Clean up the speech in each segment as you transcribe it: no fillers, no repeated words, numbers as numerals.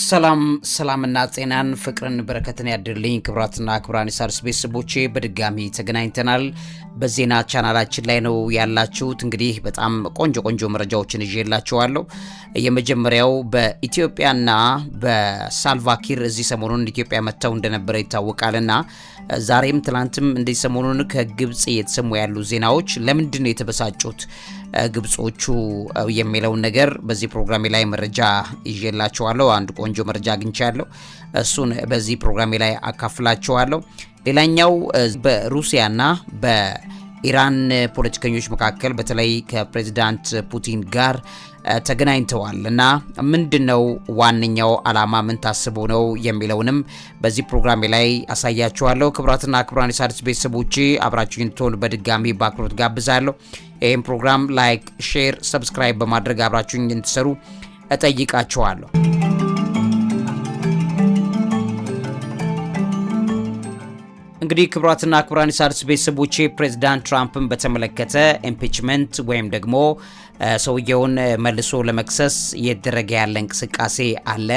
ሰላምና ጤናን ፍቅርን በረከትን ያድርልኝ ክብራትና ክብራን ሣድስ ቤተሰቦቼ በድጋሚ ተገናኝተናል። በዜና ቻናላችን ላይ ነው ያላችሁት። እንግዲህ በጣም ቆንጆ መረጃዎችን ይዤላችኋለሁ። የመጀመሪያው በኢትዮጵያና በሳልቫኪር እዚህ ሰሞኑን ኢትዮጵያ መተው እንደነበረ ይታወቃልና ዛሬም ትላንትም እንደዚህ ሰሞኑን ከግብጽ የተሰሙ ያሉ ዜናዎች ለምንድን ነው የተበሳጩት ግብጾቹ የሚለውን ነገር በዚህ ፕሮግራሜ ላይ መረጃ ይዤላችኋለሁ። አንድ ቆንጆ መረጃ አግኝቻለሁ። እሱን በዚህ ፕሮግራሜ ላይ አካፍላችኋለሁ። ሌላኛው በሩሲያና በኢራን ፖለቲከኞች መካከል በተለይ ከፕሬዝዳንት ፑቲን ጋር ተገናኝተዋል እና ምንድነው ዋነኛው ዓላማ ምን ታስቦ ነው የሚለውንም በዚህ ፕሮግራሜ ላይ አሳያችኋለሁ። ክብራትና ክብራን ሣድስ ቤተሰቦቼ አብራችሁኝ እንድትሆኑ በድጋሚ በአክብሮት ጋብዛለሁ። ይህም ፕሮግራም ላይክ፣ ሼር፣ ሰብስክራይብ በማድረግ አብራችሁኝ እንድትሰሩ እጠይቃችኋለሁ። እንግዲህ ክብራትና ክብራን ሣድስ ቤተሰቦቼ ፕሬዝዳንት ትራምፕን በተመለከተ ኢምፒችመንት ወይም ደግሞ ሰውየውን መልሶ ለመክሰስ እየተደረገ ያለ እንቅስቃሴ አለ።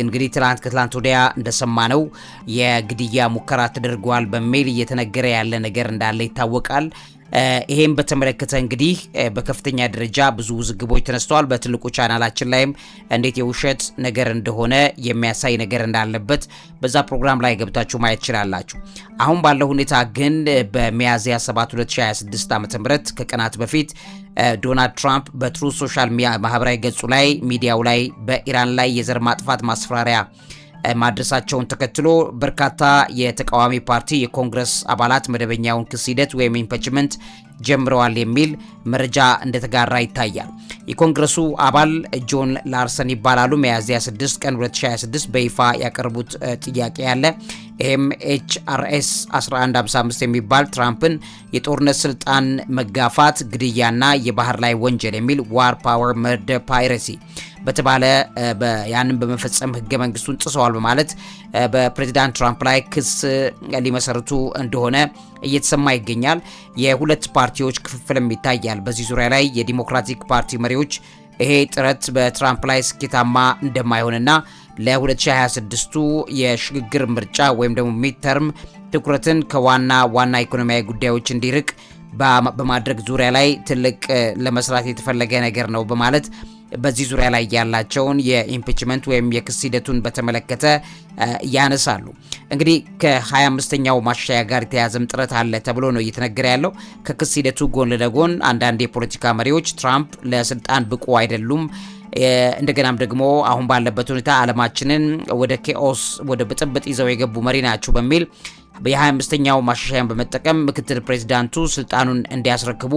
እንግዲህ ከትላንት ወዲያ እንደሰማነው የግድያ ሙከራ ተደርጓል በሚል እየተነገረ ያለ ነገር እንዳለ ይታወቃል። ይሄን በተመለከተ እንግዲህ በከፍተኛ ደረጃ ብዙ ውዝግቦች ተነስተዋል። በትልቁ ቻናላችን ላይም እንዴት የውሸት ነገር እንደሆነ የሚያሳይ ነገር እንዳለበት በዛ ፕሮግራም ላይ ገብታችሁ ማየት ትችላላችሁ። አሁን ባለው ሁኔታ ግን በሚያዝያ 7 2026 ዓ.ም ከቀናት በፊት ዶናልድ ትራምፕ በትሩ ሶሻል ማህበራዊ ገጹ ላይ ሚዲያው ላይ በኢራን ላይ የዘር ማጥፋት ማስፈራሪያ ማድረሳቸውን ተከትሎ በርካታ የተቃዋሚ ፓርቲ የኮንግረስ አባላት መደበኛውን ክስ ሂደት ወይም ኢምፒችመንት ጀምረዋል የሚል መረጃ እንደተጋራ ይታያል። የኮንግረሱ አባል ጆን ላርሰን ይባላሉ። ሚያዝያ 6 ቀን 2026 በይፋ ያቀርቡት ጥያቄ ያለ ኤችአርኤስ 1155 የሚባል ትራምፕን የጦርነት ስልጣን መጋፋት፣ ግድያና የባህር ላይ ወንጀል የሚል ዋር ፓወር መርደር ፓይረሲ በተባለ ያንን በመፈጸም ህገ መንግስቱን ጥሰዋል በማለት በፕሬዝዳንት ትራምፕ ላይ ክስ ሊመሰርቱ እንደሆነ እየተሰማ ይገኛል። የሁለት ፓርቲዎች ክፍፍልም ይታያል። በዚህ ዙሪያ ላይ የዲሞክራቲክ ፓርቲ መሪዎች ይሄ ጥረት በትራምፕ ላይ ስኬታማ እንደማይሆንና ለ2026ቱ የሽግግር ምርጫ ወይም ደግሞ ሚድተርም ትኩረትን ከዋና ኢኮኖሚያዊ ጉዳዮች እንዲርቅ በማድረግ ዙሪያ ላይ ትልቅ ለመስራት የተፈለገ ነገር ነው በማለት በዚህ ዙሪያ ላይ ያላቸውን የኢምፒችመንት ወይም የክስ ሂደቱን በተመለከተ ያነሳሉ። እንግዲህ ከ25ኛው ማሻሻያ ጋር የተያዘም ጥረት አለ ተብሎ ነው እየተነገረ ያለው። ከክስ ሂደቱ ጎን ለጎን አንዳንድ የፖለቲካ መሪዎች ትራምፕ ለስልጣን ብቁ አይደሉም፣ እንደገናም ደግሞ አሁን ባለበት ሁኔታ ዓለማችንን ወደ ኬኦስ ወደ ብጥብጥ ይዘው የገቡ መሪ ናቸው በሚል የ25ኛው ማሻሻያን በመጠቀም ምክትል ፕሬዝዳንቱ ስልጣኑን እንዲያስረክቡ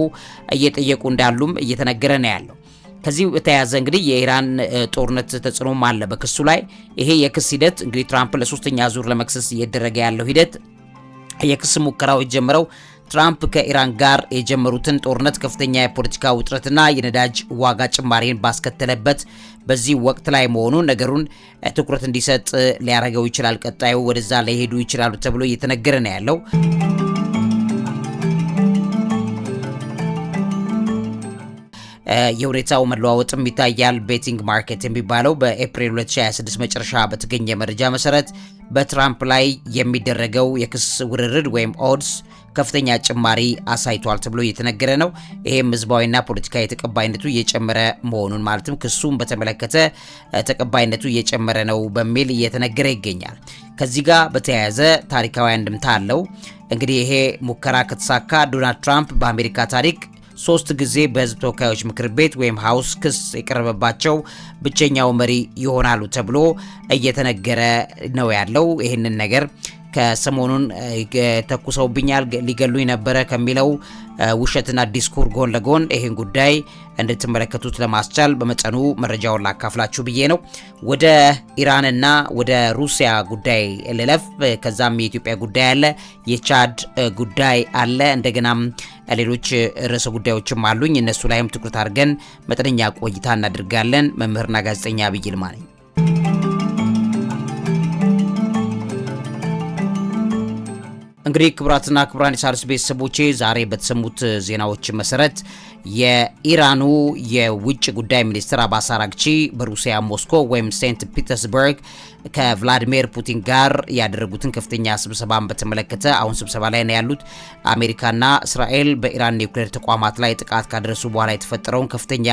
እየጠየቁ እንዳሉም እየተነገረ ነው ያለው። ከዚህ በተያያዘ እንግዲህ የኢራን ጦርነት ተጽዕኖም አለ በክሱ ላይ። ይሄ የክስ ሂደት እንግዲህ ትራምፕ ለሶስተኛ ዙር ለመክሰስ እየተደረገ ያለው ሂደት የክስ ሙከራው የጀመረው ትራምፕ ከኢራን ጋር የጀመሩትን ጦርነት ከፍተኛ የፖለቲካ ውጥረትና የነዳጅ ዋጋ ጭማሪን ባስከተለበት በዚህ ወቅት ላይ መሆኑን ነገሩን ትኩረት እንዲሰጥ ሊያደርገው ይችላል። ቀጣዩ ወደዛ ሊሄዱ ይችላሉ ተብሎ እየተነገረ ነው ያለው። የሁኔታው መለዋወጥም ይታያል። ቤቲንግ ማርኬት የሚባለው በኤፕሪል 2026 መጨረሻ በተገኘ መረጃ መሰረት በትራምፕ ላይ የሚደረገው የክስ ውርርድ ወይም ኦድስ ከፍተኛ ጭማሪ አሳይቷል ተብሎ እየተነገረ ነው። ይሄም ህዝባዊና ፖለቲካዊ ተቀባይነቱ እየጨመረ መሆኑን ማለትም ክሱም በተመለከተ ተቀባይነቱ እየጨመረ ነው በሚል እየተነገረ ይገኛል። ከዚህ ጋር በተያያዘ ታሪካዊ አንድምታ አለው። እንግዲህ ይሄ ሙከራ ከተሳካ ዶናልድ ትራምፕ በአሜሪካ ታሪክ 3 ጊዜ በህዝብ ተወካዮች ምክር ቤት ወይም ሃውስ ክስ የቀረበባቸው ብቸኛው መሪ ይሆናሉ ተብሎ እየተነገረ ነው ያለው። ይህንን ነገር ከሰሞኑን ተኩሰውብኛል ሊገሉኝ ነበረ ከሚለው ውሸትና ዲስኩር ጎን ለጎን ይህን ጉዳይ እንድትመለከቱት ለማስቻል በመጠኑ መረጃውን ላካፍላችሁ ብዬ ነው። ወደ ኢራንና ወደ ሩሲያ ጉዳይ ልለፍ። ከዛም የኢትዮጵያ ጉዳይ አለ፣ የቻድ ጉዳይ አለ፣ እንደገናም ሌሎች ርዕሰ ጉዳዮችም አሉኝ። እነሱ ላይም ትኩረት አድርገን መጠነኛ ቆይታ እናደርጋለን። መምህርና ጋዜጠኛ ዐቢይ ይልማ ነኝ። እንግዲህ ክቡራትና ክቡራን የሣድስ ቤተሰቦቼ ዛሬ በተሰሙት ዜናዎች መሰረት የኢራኑ የውጭ ጉዳይ ሚኒስትር አባስ አራግቺ በሩሲያ ሞስኮ ወይም ሴንት ፒተርስበርግ ከቭላዲሚር ፑቲን ጋር ያደረጉትን ከፍተኛ ስብሰባን በተመለከተ አሁን ስብሰባ ላይ ነው ያሉት። አሜሪካና እስራኤል በኢራን ኒውክሌር ተቋማት ላይ ጥቃት ካደረሱ በኋላ የተፈጠረውን ከፍተኛ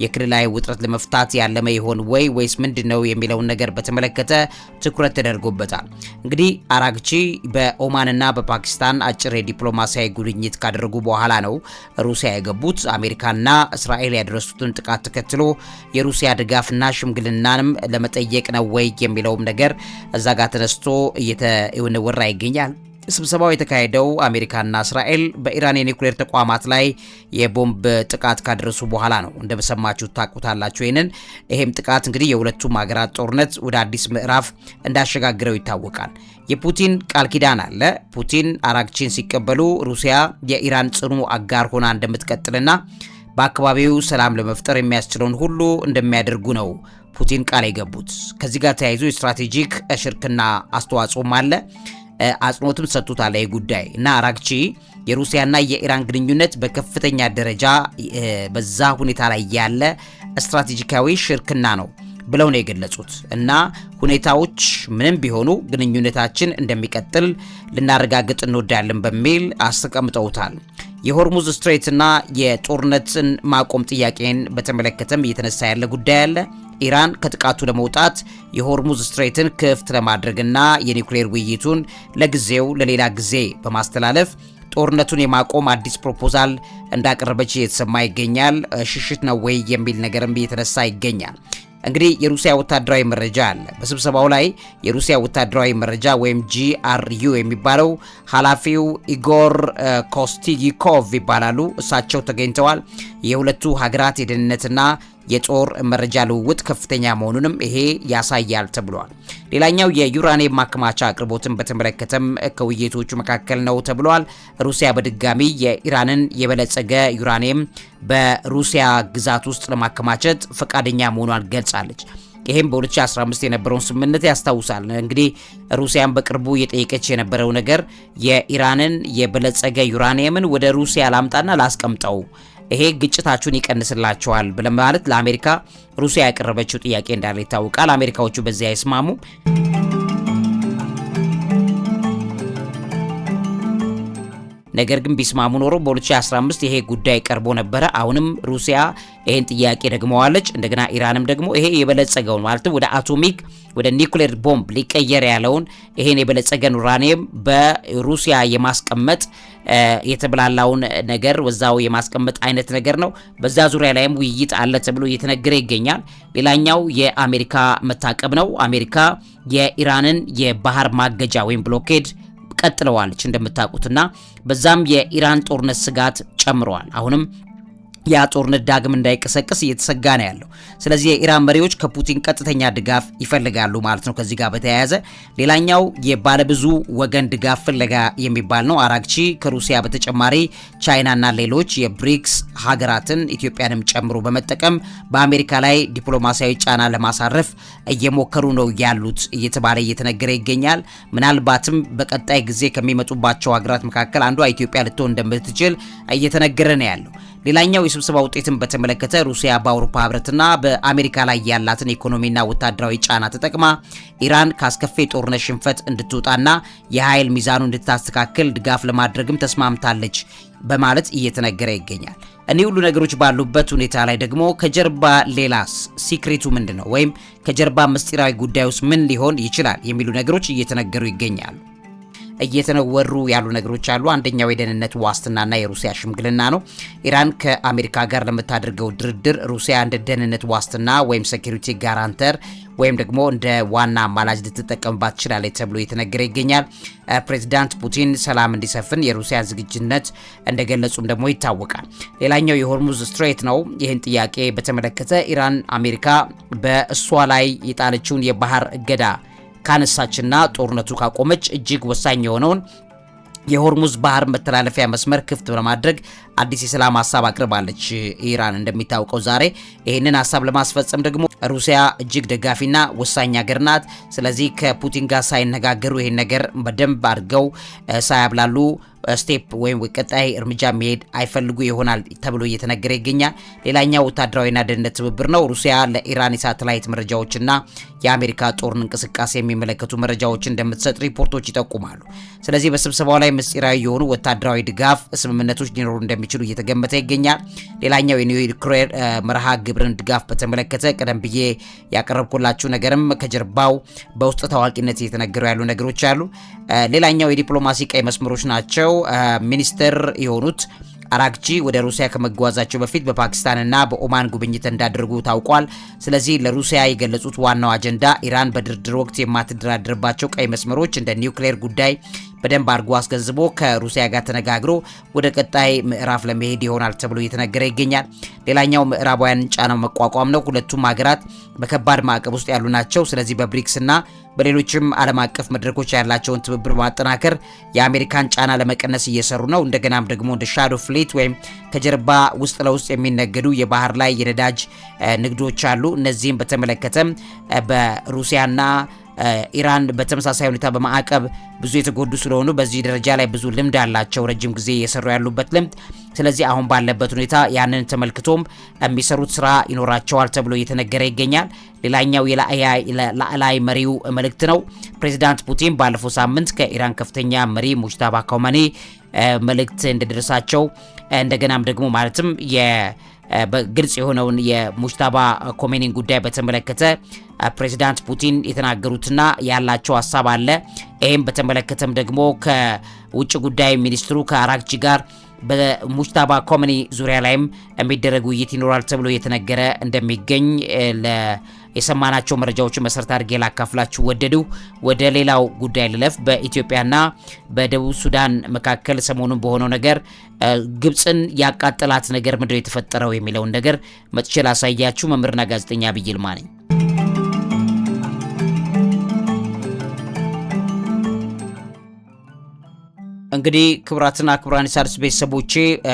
የክልላዊ ውጥረት ለመፍታት ያለመ ይሆን ወይስ ምንድነው የሚለውን ነገር በተመለከተ ትኩረት ተደርጎበታል። እንግዲህ አራግቺ በኦማንና በፓኪስታን አጭር የዲፕሎማሲያዊ ጉብኝት ካደረጉ በኋላ ነው ሩሲያ የገቡት። አሜሪካና እስራኤል ያደረሱትን ጥቃት ተከትሎ የሩሲያ ድጋፍና ሽምግልናንም ለመጠየቅ ነው ወይ የሚለውም ነገር እዛ ጋር ተነስቶ እየተወራ ይገኛል። ስብሰባው የተካሄደው አሜሪካና እስራኤል በኢራን የኒውክሌር ተቋማት ላይ የቦምብ ጥቃት ካደረሱ በኋላ ነው። እንደበሰማችሁ ታውቁታላችሁ። ይሄም ጥቃት እንግዲህ የሁለቱም ሀገራት ጦርነት ወደ አዲስ ምዕራፍ እንዳሸጋግረው ይታወቃል። የፑቲን ቃል ኪዳን አለ። ፑቲን አራግቺን ሲቀበሉ ሩሲያ የኢራን ጽኑ አጋር ሆና እንደምትቀጥልና በአካባቢው ሰላም ለመፍጠር የሚያስችለውን ሁሉ እንደሚያደርጉ ነው ፑቲን ቃል የገቡት። ከዚህ ጋር ተያይዞ የስትራቴጂክ ሽርክና አስተዋጽኦም አለ። አጽንኦትም ሰጥቶታል ይህ ጉዳይ እና አራግቺ የሩሲያና የኢራን ግንኙነት በከፍተኛ ደረጃ በዛ ሁኔታ ላይ ያለ ስትራቴጂካዊ ሽርክና ነው ብለው ነው የገለጹት እና ሁኔታዎች ምንም ቢሆኑ ግንኙነታችን እንደሚቀጥል ልናረጋግጥ እንወዳለን በሚል አስቀምጠውታል። የሆርሙዝ ስትሬትና የጦርነትን ማቆም ጥያቄን በተመለከተም እየተነሳ ያለ ጉዳይ አለ። ኢራን ከጥቃቱ ለመውጣት የሆርሙዝ ስትሬትን ክፍት ለማድረግና የኒውክሌር ውይይቱን ለጊዜው ለሌላ ጊዜ በማስተላለፍ ጦርነቱን የማቆም አዲስ ፕሮፖዛል እንዳቀረበች እየተሰማ ይገኛል። ሽሽት ነው ወይ የሚል ነገርም እየተነሳ ይገኛል። እንግዲህ የሩሲያ ወታደራዊ መረጃ አለ። በስብሰባው ላይ የሩሲያ ወታደራዊ መረጃ ወይም GRU የሚባለው ኃላፊው ኢጎር ኮስቲጊኮቭ ይባላሉ። እሳቸው ተገኝተዋል። የሁለቱ ሀገራት የደህንነትና የጦር መረጃ ልውውጥ ከፍተኛ መሆኑንም ይሄ ያሳያል ተብሏል። ሌላኛው የዩራኒየም ማከማቻ አቅርቦትን በተመለከተም ከውይይቶቹ መካከል ነው ተብሏል። ሩሲያ በድጋሚ የኢራንን የበለጸገ ዩራኒየም በሩሲያ ግዛት ውስጥ ለማከማቸት ፈቃደኛ መሆኗን ገልጻለች። ይሄም በ2015 የነበረውን ስምምነት ያስታውሳል። እንግዲህ ሩሲያን በቅርቡ እየጠየቀች የነበረው ነገር የኢራንን የበለጸገ ዩራኒየምን ወደ ሩሲያ ላምጣና ላስቀምጠው፣ ይሄ ግጭታችሁን ይቀንስላችኋል በማለት ለአሜሪካ ሩሲያ ያቀረበችው ጥያቄ እንዳለ ይታወቃል። አሜሪካዎቹ በዚያ አይስማሙ። ነገር ግን ቢስማሙ ኖሮ በ2015 ይሄ ጉዳይ ቀርቦ ነበረ። አሁንም ሩሲያ ይሄን ጥያቄ ደግመዋለች። እንደገና ኢራንም ደግሞ ይሄ የበለጸገውን ማለትም ወደ አቶሚክ ወደ ኒውክሌር ቦምብ ሊቀየር ያለውን ይሄን የበለጸገን ዩራኒየም በሩሲያ የማስቀመጥ የተብላላውን ነገር ወዛው የማስቀመጥ አይነት ነገር ነው። በዛ ዙሪያ ላይም ውይይት አለ ተብሎ እየተነገረ ይገኛል። ሌላኛው የአሜሪካ መታቀብ ነው። አሜሪካ የኢራንን የባህር ማገጃ ወይም ብሎኬድ ቀጥለዋለች እንደምታውቁትና በዛም የኢራን ጦርነት ስጋት ጨምሯል። አሁንም ያ ጦርነት ዳግም እንዳይቀሰቀስ እየተሰጋ ነው ያለው። ስለዚህ የኢራን መሪዎች ከፑቲን ቀጥተኛ ድጋፍ ይፈልጋሉ ማለት ነው። ከዚህ ጋር በተያያዘ ሌላኛው የባለብዙ ወገን ድጋፍ ፍለጋ የሚባል ነው። አራግቺ ከሩሲያ በተጨማሪ ቻይናና ሌሎች የብሪክስ ሀገራትን ኢትዮጵያንም ጨምሮ በመጠቀም በአሜሪካ ላይ ዲፕሎማሲያዊ ጫና ለማሳረፍ እየሞከሩ ነው ያሉት እየተባለ እየተነገረ ይገኛል። ምናልባትም በቀጣይ ጊዜ ከሚመጡባቸው ሀገራት መካከል አንዷ ኢትዮጵያ ልትሆን እንደምትችል እየተነገረ ነው ያለው። ሌላኛው የስብሰባ ውጤትን በተመለከተ ሩሲያ በአውሮፓ ህብረትና በአሜሪካ ላይ ያላትን ኢኮኖሚና ወታደራዊ ጫና ተጠቅማ ኢራን ካስከፊ ጦርነት ሽንፈት እንድትወጣና የኃይል ሚዛኑ እንድታስተካክል ድጋፍ ለማድረግም ተስማምታለች በማለት እየተነገረ ይገኛል። እኒህ ሁሉ ነገሮች ባሉበት ሁኔታ ላይ ደግሞ ከጀርባ ሌላስ ሲክሬቱ ምንድነው? ወይም ከጀርባ ምስጢራዊ ጉዳዩስ ምን ሊሆን ይችላል የሚሉ ነገሮች እየተነገሩ ይገኛሉ። እየተነወሩ ያሉ ነገሮች አሉ። አንደኛው የደህንነት ዋስትናና የሩሲያ ሽምግልና ነው። ኢራን ከአሜሪካ ጋር ለምታደርገው ድርድር ሩሲያ እንደ ደህንነት ዋስትና ወይም ሴኩሪቲ ጋራንተር ወይም ደግሞ እንደ ዋና አማላጅ ልትጠቀምባት ትችላለች ተብሎ እየተነገረ ይገኛል። ፕሬዚዳንት ፑቲን ሰላም እንዲሰፍን የሩሲያ ዝግጁነት እንደገለጹም ደግሞ ይታወቃል። ሌላኛው የሆርሙዝ ስትሬት ነው። ይህን ጥያቄ በተመለከተ ኢራን አሜሪካ በእሷ ላይ የጣለችውን የባህር እገዳ ካነሳችና ጦርነቱ ካቆመች እጅግ ወሳኝ የሆነውን የሆርሙዝ ባህር መተላለፊያ መስመር ክፍት በማድረግ አዲስ የሰላም ሐሳብ አቅርባለች ኢራን። እንደሚታወቀው ዛሬ ይህንን ሐሳብ ለማስፈጸም ደግሞ ሩሲያ እጅግ ደጋፊና ወሳኝ ሀገር ናት። ስለዚህ ከፑቲን ጋር ሳይነጋገሩ ይሄን ነገር በደንብ አድርገው ሳያብላሉ ስቴፕ ወይም ቀጣይ እርምጃ መሄድ አይፈልጉ ይሆናል ተብሎ እየተነገረ ይገኛል። ሌላኛው ወታደራዊና ደህንነት ትብብር ነው። ሩሲያ ለኢራን የሳተላይት መረጃዎችና የአሜሪካ ጦር እንቅስቃሴ የሚመለከቱ መረጃዎች እንደምትሰጥ ሪፖርቶች ይጠቁማሉ። ስለዚህ በስብሰባው ላይ ምስጢራዊ የሆኑ ወታደራዊ ድጋፍ ስምምነቶች ሊኖሩ እንደሚችሉ እየተገመተ ይገኛል። ሌላኛው የኒውክሌር መርሃ ግብርን ድጋፍ በተመለከተ ቀደም ብዬ ያቀረብኩላችሁ ነገርም ከጀርባው በውስጥ ታዋቂነት እየተነገሩ ያሉ ነገሮች አሉ። ሌላኛው የዲፕሎማሲ ቀይ መስመሮች ናቸው። ሚኒስትር የሆኑት አራግቺ ወደ ሩሲያ ከመጓዛቸው በፊት በፓኪስታንና በኦማን ጉብኝት እንዳደረጉ ታውቋል። ስለዚህ ለሩሲያ የገለጹት ዋናው አጀንዳ ኢራን በድርድር ወቅት የማትደራደርባቸው ቀይ መስመሮች እንደ ኒውክሌር ጉዳይ በደንብ አድርጎ አስገንዝቦ ከሩሲያ ጋር ተነጋግሮ ወደ ቀጣይ ምዕራፍ ለመሄድ ይሆናል ተብሎ እየተነገረ ይገኛል። ሌላኛው ምዕራባውያን ጫናው መቋቋም ነው። ሁለቱም ሀገራት በከባድ ማዕቀብ ውስጥ ያሉ ናቸው። ስለዚህ በብሪክስ እና በሌሎችም ዓለም አቀፍ መድረኮች ያላቸውን ትብብር ማጠናከር የአሜሪካን ጫና ለመቀነስ እየሰሩ ነው። እንደገናም ደግሞ እንደ ሻዶ ፍሊት ወይም ከጀርባ ውስጥ ለውስጥ የሚነገዱ የባህር ላይ የነዳጅ ንግዶች አሉ። እነዚህም በተመለከተ በሩሲያና ኢራን በተመሳሳይ ሁኔታ በማዕቀብ ብዙ የተጎዱ ስለሆኑ በዚህ ደረጃ ላይ ብዙ ልምድ አላቸው፣ ረጅም ጊዜ እየሰሩ ያሉበት ልምድ። ስለዚህ አሁን ባለበት ሁኔታ ያንን ተመልክቶም የሚሰሩት ስራ ይኖራቸዋል ተብሎ እየተነገረ ይገኛል። ሌላኛው የላዕላይ መሪው መልእክት ነው። ፕሬዚዳንት ፑቲን ባለፈው ሳምንት ከኢራን ከፍተኛ መሪ ሙጅታባ ካማኒ መልእክት እንደደረሳቸው እንደገናም ደግሞ ማለትም በግልጽ የሆነውን የሙጅታባ ኮሜኒን ጉዳይ በተመለከተ ፕሬዚዳንት ፑቲን የተናገሩትና ያላቸው ሐሳብ አለ። ይሄም በተመለከተም ደግሞ ከውጭ ጉዳይ ሚኒስትሩ ከአራግቺ ጋር በሙጅታባ ኮሜኒ ዙሪያ ላይም የሚደረግ ውይይት ይኖራል ተብሎ የተነገረ እንደሚገኝ የሰማናቸው መረጃዎችን መሰረት አድርጌ ላካፍላችሁ ወደዱ። ወደ ሌላው ጉዳይ ልለፍ። በኢትዮጵያና በደቡብ ሱዳን መካከል ሰሞኑን በሆነው ነገር ግብጽን ያቃጠላት ነገር ምንድነው የተፈጠረው የሚለውን ነገር መጥቼ ላሳያችሁ። መምህርና ጋዜጠኛ ዐቢይ ይልማ ነኝ። እንግዲህ ክቡራትና ክቡራን የሣድስ ቤተሰቦቼ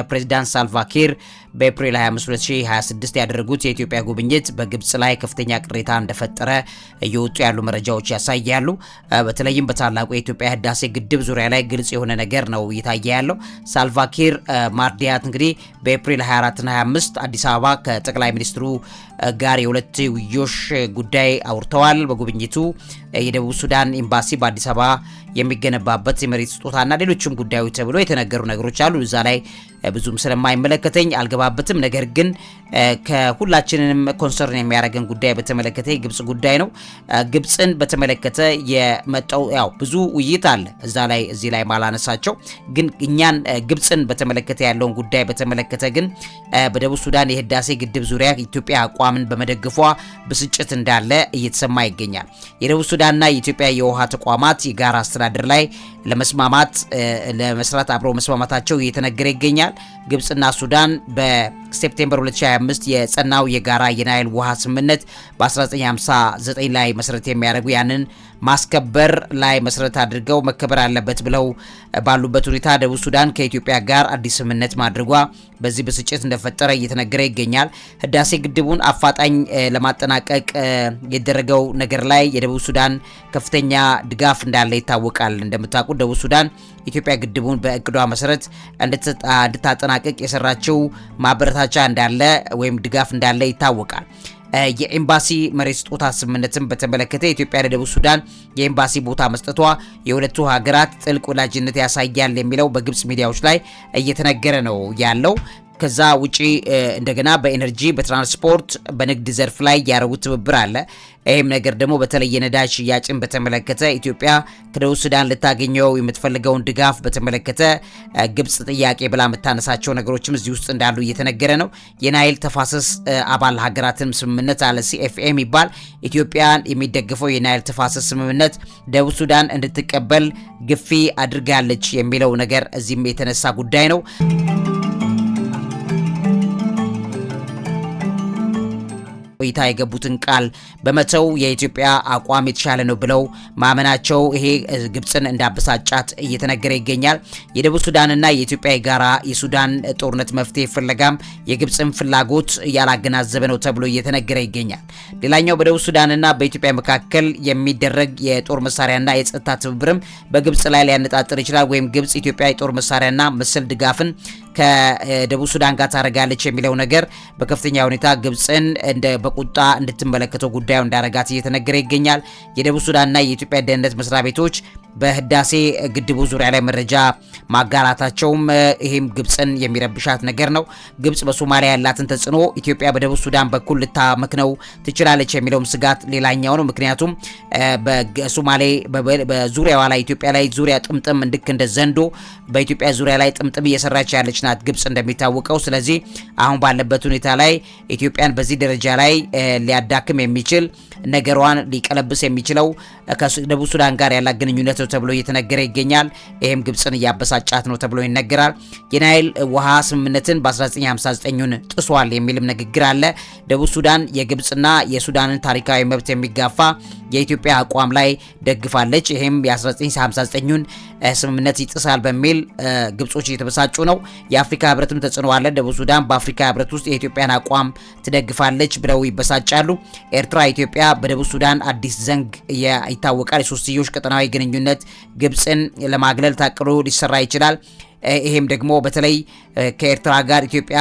ፕሬዝዳንት ሳልቫኪር በኤፕሪል 25 2026 ያደረጉት የኢትዮጵያ ጉብኝት በግብጽ ላይ ከፍተኛ ቅሬታ እንደፈጠረ እየወጡ ያሉ መረጃዎች ያሳያሉ። በተለይም በታላቁ የኢትዮጵያ ህዳሴ ግድብ ዙሪያ ላይ ግልጽ የሆነ ነገር ነው እየታየ ያለው። ሳልቫኪር ማርዲያት እንግዲህ በኤፕሪል 24 እና 25 አዲስ አበባ ከጠቅላይ ሚኒስትሩ ጋር የሁለትዮሽ ጉዳይ አውርተዋል። በጉብኝቱ የደቡብ ሱዳን ኤምባሲ በአዲስ አበባ የሚገነባበት የመሬት ስጦታና ሌሎችም ጉዳዮች ተብሎ የተነገሩ ነገሮች አሉ። እዛ ላይ ብዙም ስለማይመለከተኝ አልገባበትም። ነገር ግን ከሁላችንንም ኮንሰርን የሚያደርገን ጉዳይ በተመለከተ የግብጽ ጉዳይ ነው። ግብጽን በተመለከተ የመጣው ያው ብዙ ውይይት አለ እዛ ላይ እዚህ ላይ ማላነሳቸው ግን እኛን ግብጽን በተመለከተ ያለውን ጉዳይ በተመለከተ ግን በደቡብ ሱዳን የህዳሴ ግድብ ዙሪያ ኢትዮጵያ አቋምን በመደገፏ ብስጭት እንዳለ እየተሰማ ይገኛል። የደቡብ ሱዳንና የኢትዮጵያ የውሃ ተቋማት የጋራ አስተዳደር ላይ ለመስማማት ለመስራት አብረው መስማማታቸው እየተነገረ ይገኛል። ግብጽና ሱዳን በሴፕቴምበር 2025 የጸናው የጋራ የናይል ውሃ ስምምነት በ1959 ላይ መሰረት የሚያደርጉ ያንን ማስከበር ላይ መሰረት አድርገው መከበር አለበት ብለው ባሉበት ሁኔታ ደቡብ ሱዳን ከኢትዮጵያ ጋር አዲስ ስምምነት ማድረጓ በዚህ ብስጭት እንደፈጠረ እየተነገረ ይገኛል። ህዳሴ ግድቡን አፋጣኝ ለማጠናቀቅ የደረገው ነገር ላይ የደቡብ ሱዳን ከፍተኛ ድጋፍ እንዳለ ይታወቃል። እንደምታውቁት ደቡብ ሱዳን ኢትዮጵያ ግድቡን በእቅዷ መሰረት እንድታጠናቀቅ የሰራችው ማበረታቻ እንዳለ ወይም ድጋፍ እንዳለ ይታወቃል። የኤምባሲ መሬት ስጦታ ስምምነትን በተመለከተ ኢትዮጵያ ለደቡብ ሱዳን የኤምባሲ ቦታ መስጠቷ የሁለቱ ሀገራት ጥልቅ ወዳጅነት ያሳያል የሚለው በግብጽ ሚዲያዎች ላይ እየተነገረ ነው ያለው። ከዛ ውጪ እንደገና በኤነርጂ፣ በትራንስፖርት፣ በንግድ ዘርፍ ላይ ያደረጉት ትብብር አለ። ይህም ነገር ደግሞ በተለይ የነዳጅ ሽያጭን በተመለከተ ኢትዮጵያ ከደቡብ ሱዳን ልታገኘው የምትፈልገውን ድጋፍ በተመለከተ ግብጽ ጥያቄ ብላ የምታነሳቸው ነገሮችም እዚህ ውስጥ እንዳሉ እየተነገረ ነው። የናይል ተፋሰስ አባል ሀገራትን ስምምነት አለ CFA የሚባል ኢትዮጵያን የሚደግፈው የናይል ተፋሰስ ስምምነት ደቡብ ሱዳን እንድትቀበል ግፊ አድርጋለች የሚለው ነገር እዚህም የተነሳ ጉዳይ ነው። ቆይታ የገቡትን ቃል በመተው የኢትዮጵያ አቋም የተሻለ ነው ብለው ማመናቸው ይሄ ግብጽን እንዳበሳጫት እየተነገረ ይገኛል። የደቡብ ሱዳንና የኢትዮጵያ የጋራ የሱዳን ጦርነት መፍትሄ ፍለጋም የግብጽን ፍላጎት ያላገናዘበ ነው ተብሎ እየተነገረ ይገኛል። ሌላኛው በደቡብ ሱዳንና በኢትዮጵያ መካከል የሚደረግ የጦር መሳሪያና የጸጥታ ትብብርም በግብጽ ላይ ሊያነጣጥር ይችላል። ወይም ግብጽ ኢትዮጵያ የጦር መሳሪያና መሰል ድጋፍን ከደቡብ ሱዳን ጋር ታረጋለች የሚለው ነገር በከፍተኛ ሁኔታ ግብጽን እንደ በቁጣ እንድትመለከተው ጉዳዩ እንዳረጋት እየተነገረ ይገኛል። የደቡብ ሱዳንና የኢትዮጵያ ደህንነት መስሪያ ቤቶች በህዳሴ ግድቡ ዙሪያ ላይ መረጃ ማጋራታቸውም ይሄም ግብጽን የሚረብሻት ነገር ነው። ግብጽ በሶማሊያ ያላትን ተጽዕኖ ኢትዮጵያ በደቡብ ሱዳን በኩል ልታመክነው ትችላለች የሚለውም ስጋት ሌላኛው ነው። ምክንያቱም በሶማሌ በዙሪያዋ ላይ ኢትዮጵያ ላይ ዙሪያ ጥምጥም እንድክ እንደ ዘንዶ በኢትዮጵያ ዙሪያ ላይ ጥምጥም እየሰራች ያለች ናት ግብጽ እንደሚታወቀው። ስለዚህ አሁን ባለበት ሁኔታ ላይ ኢትዮጵያን በዚህ ደረጃ ላይ ሊያዳክም የሚችል ነገሯን ሊቀለብስ የሚችለው ከደቡብ ሱዳን ጋር ያላት ግንኙነት ተብሎ እየተነገረ ይገኛል። ይሄም ግብጽን እያበሳጫት ነው ተብሎ ይነገራል። የናይል ውሃ ስምምነትን በ1959 ጥሷል የሚልም ንግግር አለ። ደቡብ ሱዳን የግብጽና የሱዳንን ታሪካዊ መብት የሚጋፋ የኢትዮጵያ አቋም ላይ ደግፋለች። ይሄም የ1959 ስምምነት ይጥሳል በሚል ግብጾች እየተበሳጩ ነው። የአፍሪካ ህብረትም ተጽዕኖ አለ። ደቡብ ሱዳን በአፍሪካ ህብረት ውስጥ የኢትዮጵያን አቋም ትደግፋለች ብለው ይበሳጫሉ። ኤርትራ ኢትዮጵያ በደቡብ ሱዳን አዲስ ዘንግ ይታወቃል። የሶስትዮሽ ቀጠናዊ ግንኙነት ግብጽን ለማግለል ታቅዶ ሊሰራ ይችላል። ይሄም ደግሞ በተለይ ከኤርትራ ጋር ኢትዮጵያ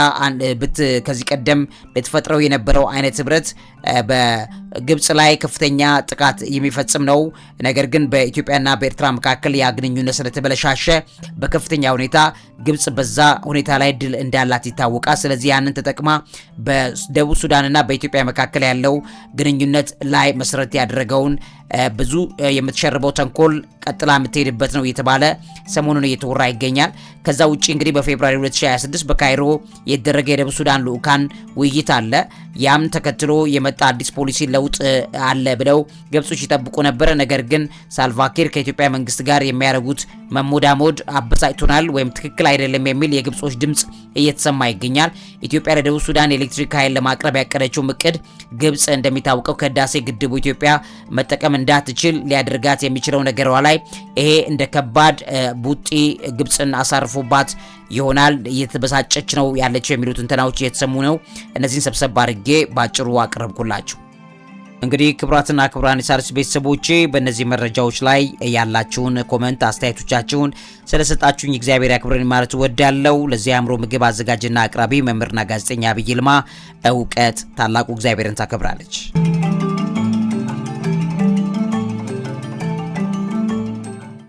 ከዚህ ቀደም ለተፈጥረው የነበረው አይነት ህብረት በግብጽ ላይ ከፍተኛ ጥቃት የሚፈጽም ነው። ነገር ግን በኢትዮጵያና በኤርትራ መካከል ያ ግንኙነት ስለተበለሻሸ በከፍተኛ ሁኔታ ግብጽ በዛ ሁኔታ ላይ ድል እንዳላት ይታወቃል። ስለዚህ ያንን ተጠቅማ በደቡብ ሱዳንና በኢትዮጵያ መካከል ያለው ግንኙነት ላይ መሰረት ያደረገውን ብዙ የምትሸርበው ተንኮል ቀጥላ የምትሄድበት ነው እየተባለ ሰሞኑን እየተወራ ይገኛል። ከዛ ውጪ እንግዲህ በፌብሩዋሪ 2026 በካይሮ የተደረገ የደቡብ ሱዳን ልኡካን ውይይት አለ። ያም ተከትሎ የመጣ አዲስ ፖሊሲ ለውጥ አለ ብለው ግብጾች ይጠብቁ ነበር። ነገር ግን ሳልቫኪር ከኢትዮጵያ መንግስት ጋር የሚያደርጉት መሞዳሞድ አበሳጭቶናል ወይም ትክክል አይደለም የሚል የግብጾች ድምጽ እየተሰማ ይገኛል። ኢትዮጵያ ለደቡብ ሱዳን ኤሌክትሪክ ኃይል ለማቅረብ ያቀደችው እቅድ ግብጽ እንደሚታወቀው ከህዳሴ ግድቡ ኢትዮጵያ መጠቀም እንዳትችል ሊያደርጋት የሚችለው ነገሯ ላይ ይሄ እንደ ከባድ ቡጢ ግብጽን አሳርፎባት ይሆናል። እየተበሳጨች ነው ያለችው የሚሉ ትንተናዎች እየተሰሙ ነው። እነዚህን ሰብሰብ አድርጌ ባጭሩ አቀረብኩላችሁ። እንግዲህ ክቡራትና ክቡራን የሣድስ ቤተሰቦቼ በእነዚህ መረጃዎች ላይ ያላችሁን ኮሜንት አስተያየቶቻችሁን ስለሰጣችሁኝ እግዚአብሔር ያክብረን ማለት ወዳለው። ለዚህ አእምሮ ምግብ አዘጋጅና አቅራቢ መምህርና ጋዜጠኛ ዐቢይ ይልማ። እውቀት ታላቁ እግዚአብሔርን ታከብራለች።